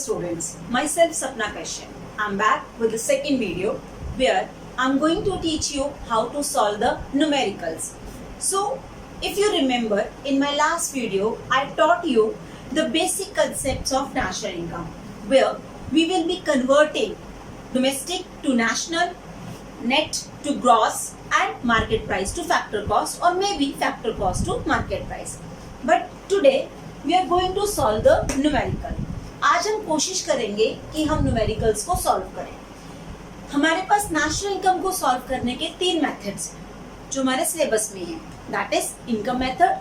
Students, myself Sapna Kashyap. I'm back with the second video where I'm going to teach you how to solve the numericals. So, if you remember, in my last video, I taught you the basic concepts of national income where we will be converting domestic to national, net to gross and market price to factor cost or maybe factor cost to market price. But today we are going to solve the numerical. आज हम कोशिश करेंगे कि हम numericals को solve करें. हमारे पास national income को सॉल्व करने के 3 मेथड्स हैं जो हमारे सिलेबस में हैं. That is income method,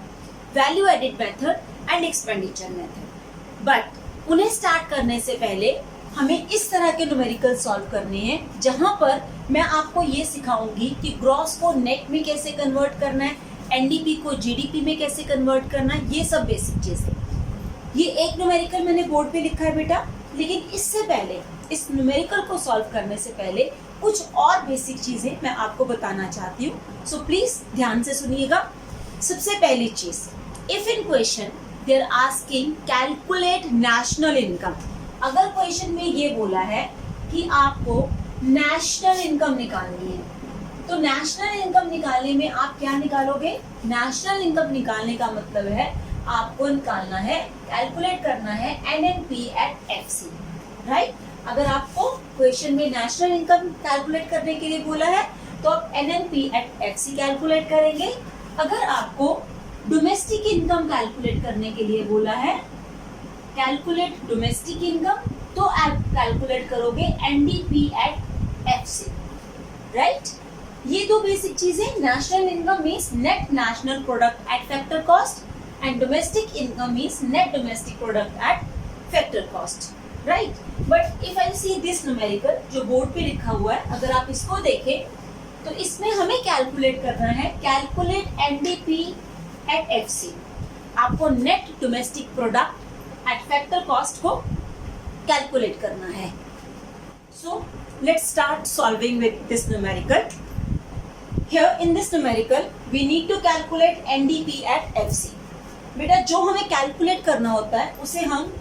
value added method and expenditure method. But उन्हें स्टार्ट करने से पहले हमें इस तरह के न्यूमेरिकल सॉल्व करने हैं जहां पर मैं आपको ये सिखाऊंगी कि ग्रॉस को नेट में कैसे कन्वर्ट करना है, एनडीपी को जीडीपी में कैसे कन्वर्ट करना है, ये सब बेसिक चीजें. ये एक न्यूमेरिकल मैंने बोर्ड पे लिखा है बेटा, लेकिन इससे पहले इस न्यूमेरिकल को सॉल्व करने से पहले कुछ और बेसिक चीजें मैं आपको बताना चाहती हूँ. सो प्लीज ध्यान से सुनिएगा. सबसे पहली चीज, if in question they are asking calculate national income. अगर क्वेश्चन में ये बोला है कि आपको नेशनल इनकम निकालनी है, तो नेशनल इनकम निकालने में आप क्या निकालोगे? नेशनल इनकम निकालने का मतलब है आपको निकालना है, कैलकुलेट करना है एनएनपी एट एफसी, राइट. अगर आपको क्वेश्चन में नेशनल इनकम कैलकुलेट करने के लिए बोला है तो आप एनएनपी एट एफसी कैलकुलेट करेंगे. अगर आपको डोमेस्टिक इनकम कैलकुलेट करने के लिए बोला है, कैलकुलेट डोमेस्टिक इनकम, तो आप कैलकुलेट करोगे एनडीपी एट एफसी, राइट. ये दो बेसिक चीजें. National income means net national product at factor cost and domestic income means net domestic product at factor cost, right. But if I see this numerical जो board पे लिखा हुआ है, अगर आप इसको देखें तो इसमें हमें कैलकुलेट करना है, कैलकुलेट एनडीपी एट एफसी. आपको net domestic product at factor cost को कैलकुलेट करना है. So let's start solving with this numerical. Here in this numerical we need to calculate NDP at FC. बेटा जो हमें कैलकुलेट करना होता है उसे हम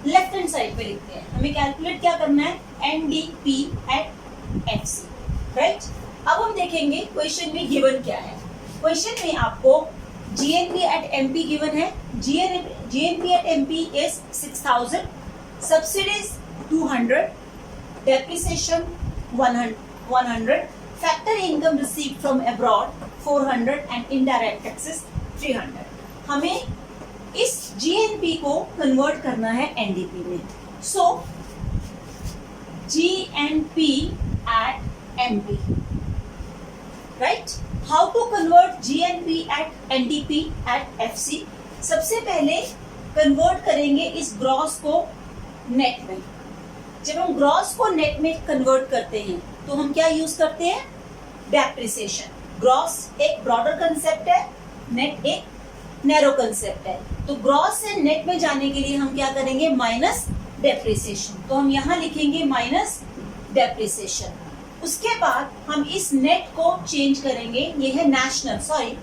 लेफ्ट हैंड साइड पे लिखते हैं. हमें कैलकुलेट क्या करना है? NDP at FC, right. अब हम देखेंगे क्वेश्चन में गिवन क्या है. क्वेश्चन में आपको जीएनपी एट एमपी गिवन है. GNP at MP is 6000, subsidies 200, depreciation 100, factor income received from abroad 400 and indirect taxes 300. हमें इस जीएनपी को कन्वर्ट करना है एनडीपी में. So GNP at MP, right. How to convert GNP at NDP at FC? सबसे पहले convert करेंगे इस ग्रॉस को नेट में. जब हम ग्रॉस को नेट में कन्वर्ट करते हैं तो हम क्या यूज करते हैं? डेप्रिसिएशन. ग्रॉस एक ब्रॉडर कंसेप्ट है, नेट एक नैरो कंसेप्ट है. तो ग्रॉस से नेट में जाने के लिए हम क्या करेंगे? Minus depreciation. तो हम यहाँ लिखेंगे माइनस डेप्रिसिएशन. उसके बाद हम इस नेट को चेंज करेंगे, ये है नेशनल, सॉरी,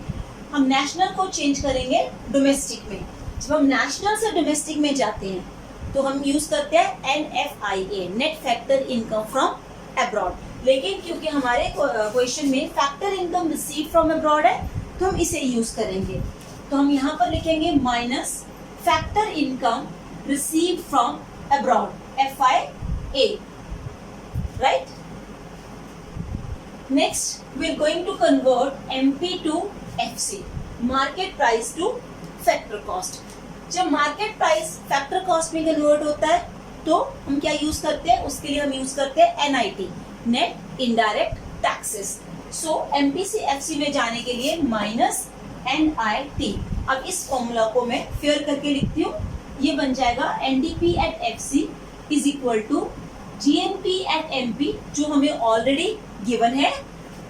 हम नेशनल को चेंज करेंगे डोमेस्टिक में. जब हम नेशनल से डोमेस्टिक में जाते हैं तो हम यूज करते हैं NFIA, net factor income from abroad. लेकिन क्योंकि हमारे क्वेश्चन में factor income receive from abroad है तो हम इसे यूज करेंगे. तो हम यहाँ पर लिखेंगे minus factor income receive from abroad, FIA, right. Next we are going to convert MP to FC, market price to factor cost. जब मार्केट प्राइस फैक्टर कॉस्ट में कन्वर्ट होता है तो हम क्या यूज करते हैं? उसके लिए हम यूज करते हैं NIT, नेट इनडायरेक्ट टैक्सेस. सो MP से FC में जाने के लिए माइनस NIT. अब इस फॉर्मूला को मैं फेयर करके लिखती हूँ. ये बन जाएगा NDP at FC is equal to GNP at MP जो हमें ऑलरेडी गिवन है,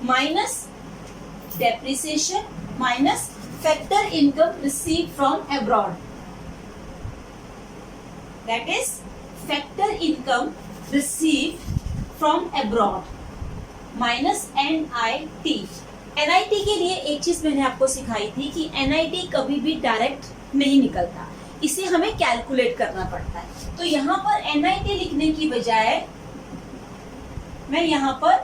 minus depreciation minus factor income receive from abroad. That is factor income receive from abroad minus NIT. NIT के लिए एक चीज मैंने आपको सिखाई थी कि NIT कभी भी डायरेक्ट नहीं निकलता. इसे हमें कैलकुलेट करना पड़ता है। तो यहाँ पर NIT लिखने की बजाय मैं यहाँ पर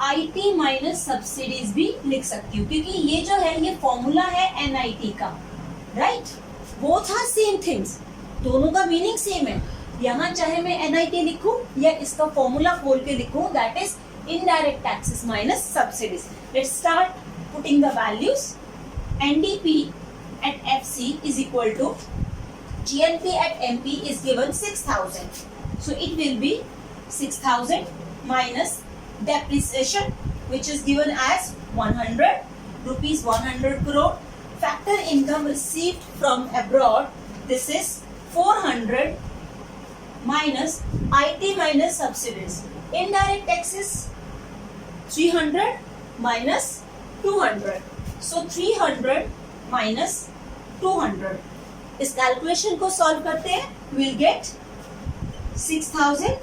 IT माइनस सब्सिडीज भी लिख सकती हूँ, क्योंकि ये जो है ये फॉर्मूला है NIT का, right. Both are same things, दोनों का मीनिंग सेम है। यहाँ चाहे मैं NIT लिखूं या इसका फॉर्मूला खोल के लिखूं, that is indirect taxes minus subsidies. Let's start putting the values. NDP at FC is equal to GNP at MP is given 6,000. So it will be 6,000 minus depreciation, which is given as 100 rupees, 100 crore. Factor income received from abroad, this is 400 minus IT minus subsidies. Indirect taxes 300 minus 200. So 300 minus 200. इस calculation को solve करते हैं, we'll get 6,000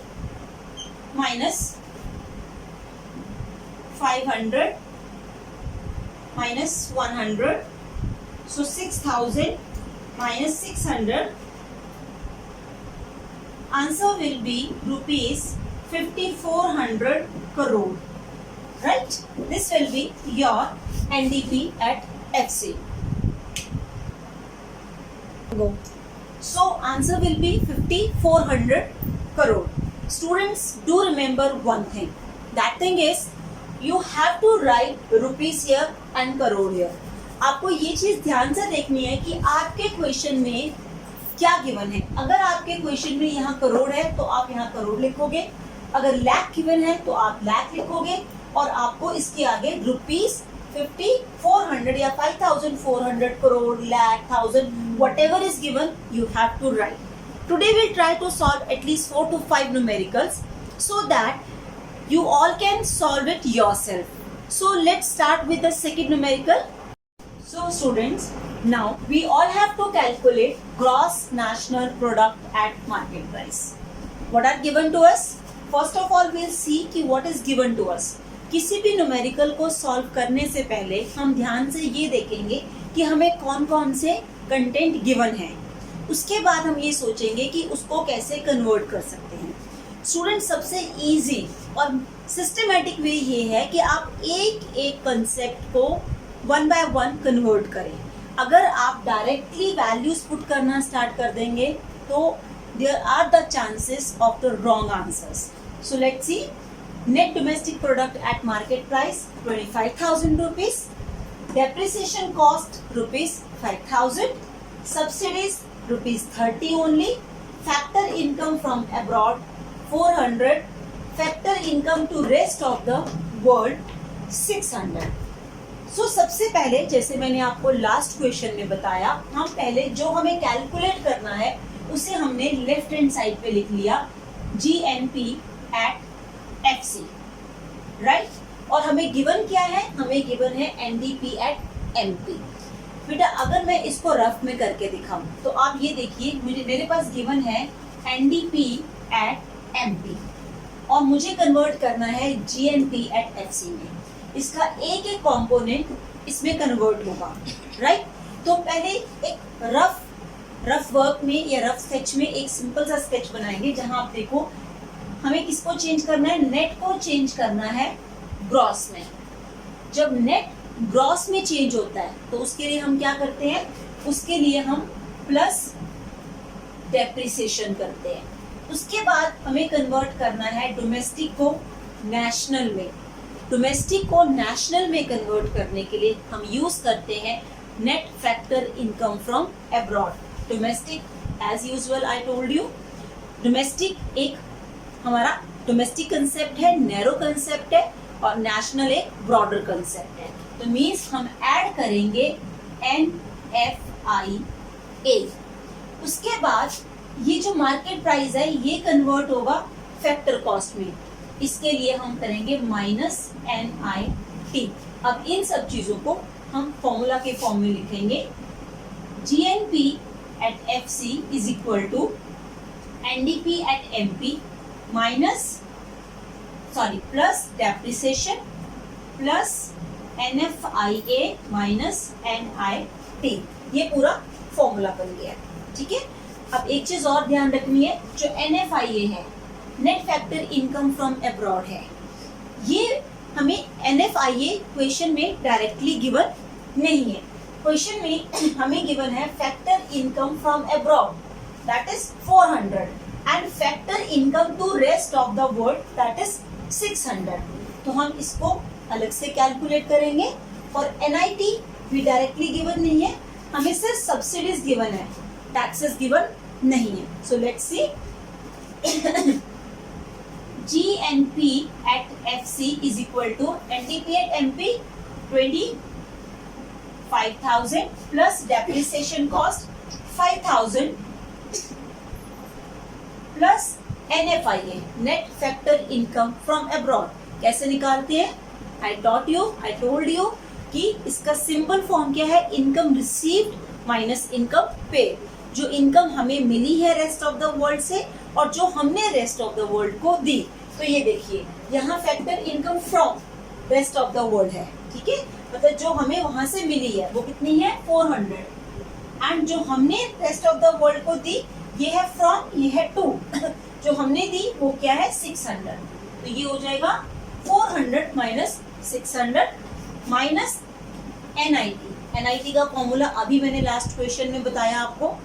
minus 500 minus 100. So 6,000 minus 600. Answer will be rupees 5,400 crore. Right? This will be your NDP at FC. Go. So answer will be 5,400 crore. Students, do remember one thing. That thing is you have to write rupees here and crore here. आपको ये चीज ध्यान से देखनी है कि आपके question में क्या गिवन है। अगर आपके क्वेश्चन में यहाँ करोड़ है तो आप यहाँ करोड़ लिखोगे, अगर लाख गिवन है तो आप लाख लिखोगे, और आपको इसके आगे रुपीस 5,400 या 5,400 crore, lakh, thousand, whatever is given, you have to write. Today we'll try to solve at least 4 to 5 numericals so that you all can solve it yourself. So let's start with the second numerical. So students, now we all have to calculate gross national product at market price. What are given to us? First of all, we'll see कि what is given to us. किसी भी numerical को solve करने से पहले हम ध्यान से ये देखेंगे कि हमें कौन कौन से कंटेंट गिवन है। उसके बाद हम ये सोचेंगे कि उसको कैसे कन्वर्ट कर सकते हैं। स्टूडेंट, सबसे इजी और सिस्टमेटिक वे ये है कि आप एक एक कंसेप्ट को वन बाय वन कन्वर्ट करें। अगर आप डायरेक्टली वैल्यूज पुट करना स्टार्ट कर देंगे तो there are the chances of the wrong answers. So let's see. Net domestic product at market price 25,000 rupees. Depreciation cost rupees 5,000. Subsidies rupees 30 only. Factor income from abroad 400. Factor income to rest of the world 600. So सबसे पहले, जैसे मैंने आपको last question में बताया, हम पहले जो हमें कैलकुलेट करना है उसे हमने लेफ्ट हैंड साइड पे लिख लिया GNP at FC, राइट। और हमें गिवन क्या है? हमें गिवन है NDP at MP। बेटा अगर मैं इसको रफ में करके दिखाऊं तो आप ये देखिए, मेरे पास गिवन है NDP at MP और मुझे कन्वर्ट करना है GNP at FC में। इसका एक एक कंपोनेंट इसमें कन्वर्ट होगा, राइट। तो पहले एक रफ वर्क में या रफ स्केच में एक सिंपल सा स्केच बनाएंगे जहां आप देखो हमें किसको चेंज करना है, नेट को चेंज करना है ग्रॉस में। जब नेट ग्रॉस में चेंज होता है तो उसके लिए हम क्या करते हैं, उसके लिए हम प्लस डेप्रिसिएशन करते हैं। उसके बाद हमें कन्वर्ट करना है डोमेस्टिक को नेशनल में। डोमेस्टिक को नेशनल में कन्वर्ट करने के लिए हम यूज करते हैं net factor income from abroad. Domestic as usual I told you, domestic एक हमारा डोमेस्टिक कंसेप्ट है, नैरो कंसेप्ट है, और नेशनल एक ब्रॉडर कंसेप्ट है। तो मीन्स हम ऐड करेंगे NFIA। उसके बाद ये जो मार्केट प्राइस है ये कन्वर्ट होगा फैक्टर कॉस्ट में, इसके लिए हम करेंगे माइनस NIT। अब इन सब चीजों को हम फॉर्मूला के फॉर्म में लिखेंगे। GNP at FC is equal to NDP at MP plus depreciation plus NFIA minus NIT। ये पूरा फॉर्मूला बन गया। ठीक है। अब एक चीज और ध्यान रखनी है, जो NFIA है, net factor income from abroad है, ये हमें NFIA क्वेश्चन में डायरेक्टली गिवन नहीं है। क्वेश्चन में हमें गिवन है factor income from abroad that is 400 and factor income to rest of the world that is 600। तो हम इसको अलग से कैलकुलेट करेंगे। और NIT भी डायरेक्टली गिवन नहीं है, हमें सिर्फ सब्सिडीज गिवन है, टैक्सेस गिवन नहीं है। सो let's C GNP at FC is equal to NDP at MP 25,000 plus depreciation cost 5,000 plus NFIA net factor income from abroad। कैसे निकालते हैं? I told you कि इसका सिंपल फॉर्म क्या है, income received minus income paid. जो income हमें मिली है रेस्ट ऑफ द वर्ल्ड से और जो हमने रेस्ट ऑफ द वर्ल्ड को दी। तो ये देखिए यहाँ factor income from rest of the world है, ठीक है, मतलब जो हमें वहां से मिली है वो कितनी है 400 एंड जो हमने रेस्ट ऑफ द वर्ल्ड को दी ये है फ्रॉम, ये है टू जो हमने दी वो क्या है 600। तो ये हो जाएगा 400 माइनस 600 माइनस NIT का फॉर्मूला अभी मैंने लास्ट क्वेश्चन में बताया आपको,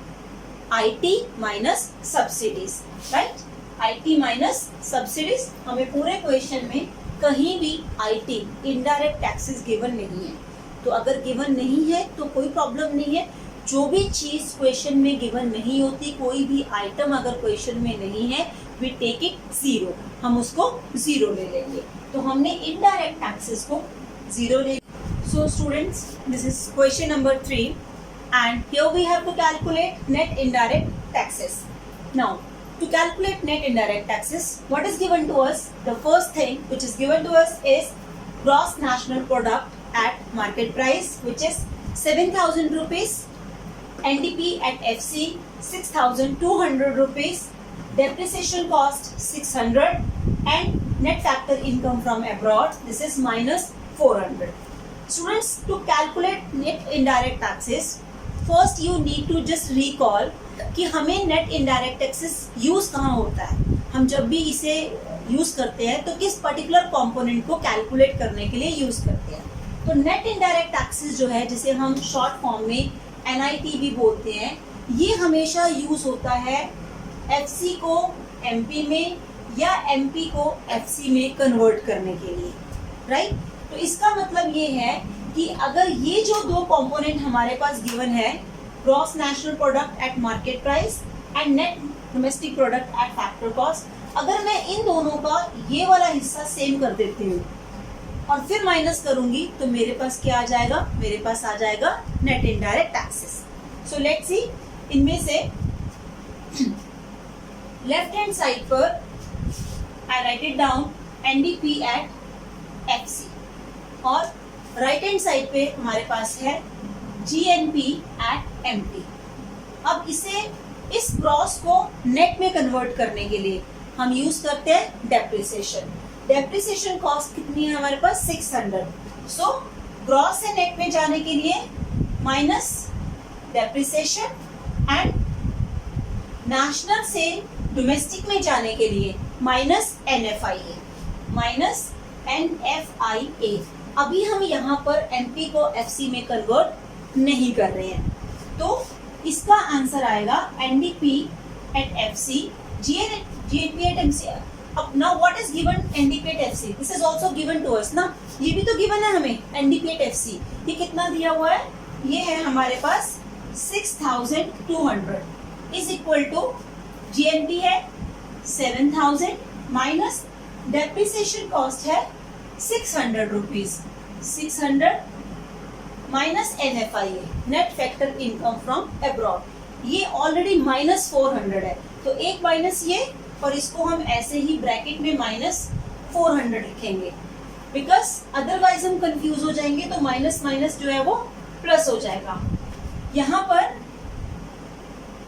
IT minus subsidies, right, IT minus subsidies. हमें पूरे क्वेश्चन में कहीं भी IT इनडायरेक्ट टैक्सेस गिवन नहीं है। तो अगर गिवन नहीं है तो कोई प्रॉब्लम नहीं है, जो भी चीज क्वेश्चन में गिवन नहीं होती, कोई भी आइटम अगर क्वेश्चन में नहीं है, वी टेक इट 0, हम उसको 0 ले लेंगे। तो हमने इनडायरेक्ट टैक्सेस को 0 ले। So students, this is question number 3 and here we have to calculate net indirect taxes. Now, to calculate net indirect taxes, what is given to us? The first thing which is given to us is gross national product at market price, which is 7,000 rupees, NDP at FC 6,200 rupees, depreciation cost 600 and net factor income from abroad, this is minus 400. Students, to calculate net indirect taxes, first you need to just recall कि हमें net indirect taxes use कहाँ होता है। हम जब भी इसे use करते हैं तो किस पर्टिकुलर कंपोनेंट को कैलकुलेट करने के लिए यूज करते हैं। तो net indirect taxes जो है, जिसे हम शॉर्ट फॉर्म में NIT भी बोलते हैं, ये हमेशा यूज होता है FC को MP में या MP को FC में कन्वर्ट करने के लिए, राइट। तो इसका मतलब ये है कि अगर ये जो दो कंपोनेंट हमारे पास गिवन है, gross national product at market price and net domestic product at factor cost, अगर मैं इन दोनों का ये वाला हिस्सा सेम कर देती हूँ और फिर माइनस करूंगी तो मेरे पास क्या आ जाएगा, मेरे पास आ जाएगा net indirect taxes. So let's see, इनमें से लेफ्ट हैंड साइड पर I write it down NDP at FC और राइट हैंड साइड पे हमारे पास है GNP एट MP। अब इसे, इस ग्रॉस को नेट में कन्वर्ट करने के लिए हम यूज करते हैं डेप्रिसिएशन। डेप्रिसिएशन कॉस्ट कितनी है हमारे पास 600। सो ग्रॉस से नेट में जाने के लिए माइनस डेप्रिसिएशन एंड नेशनल से डोमेस्टिक में जाने के लिए माइनस NFIA, माइनस NFIA। अभी हम यहाँ पर MP को FC में कन्वर्ट नहीं कर रहे हैं, तो इसका आंसर आएगा NDP at FC, GNP at MC। अब now what is given NDP at FC? This is also given to us ना, ये भी तो given है हमें NDP at FC। ये कितना दिया हुआ है, ये है हमारे पास 6,200 is equal to GNP है 7,000 माइनस डेप्रिसिएशन कॉस्ट है 600 rupees, 600 minus NFIA net factor income from abroad, ये ऑलरेडी माइनस 400 है। तो एक माइनस ये और इसको हम ऐसे ही ब्रैकेट में माइनस 400 लिखेंगे, बिकॉज अदरवाइज हम कंफ्यूज हो जाएंगे। तो माइनस माइनस जो है वो प्लस हो जाएगा। यहाँ पर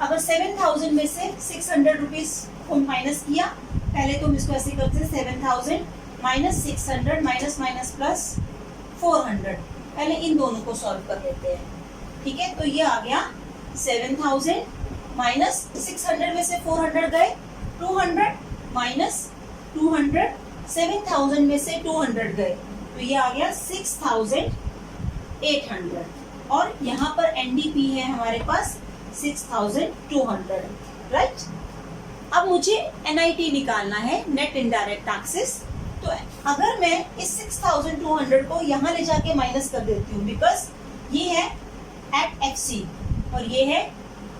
अगर 7,000 में से 600 रुपीज को माइनस किया, पहले तो हम इसको ऐसे करते हैं 7,000 माइनस 600 माइनस माइनस प्लस 400, पहले इन दोनों को सॉल्व कर लेते हैं, ठीक है। तो ये आ गया 7,000 माइनस 600 में से 400 गए, 200 माइनस 200, 7000 में से 200 गए, तो ये आ गया 6800 और यहाँ पर एनडीपी है हमारे पास 6200, राइट। अब मुझे एनआईटी निकालना है, नेट इनडायरेक्ट टैक्सेस। तो अगर मैं इस 6200 को यहाँ ले जाके माइनस कर देती हूँ, बिकॉज ये है एट एफसी और ये है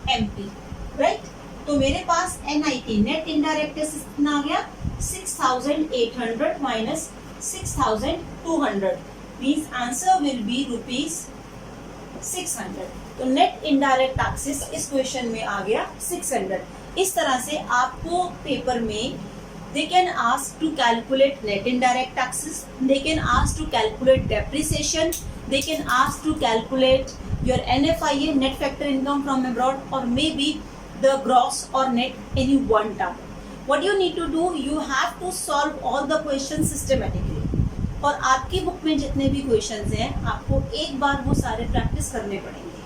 एमपी, राइट। तो मेरे पास एनआईटी नेट इनडायरेक्ट टैक्सेस कितना आ गया 6800 minus 6200, means answer will be ₹600। तो नेट इनडायरेक्ट टैक्सेस इस क्वेश्चन में आ गया 600। इस तरह से आपको पेपर में they can ask to calculate net indirect taxes, they can ask to calculate depreciation, they can ask to calculate your NFIA, net factor income from abroad, or maybe the gross or net any one term. What you need to do, you have to solve all the questions systematically. और आपकी book में जितने भी questions हैं आपको एक बार वो सारे प्रैक्टिस करने पड़ेंगे।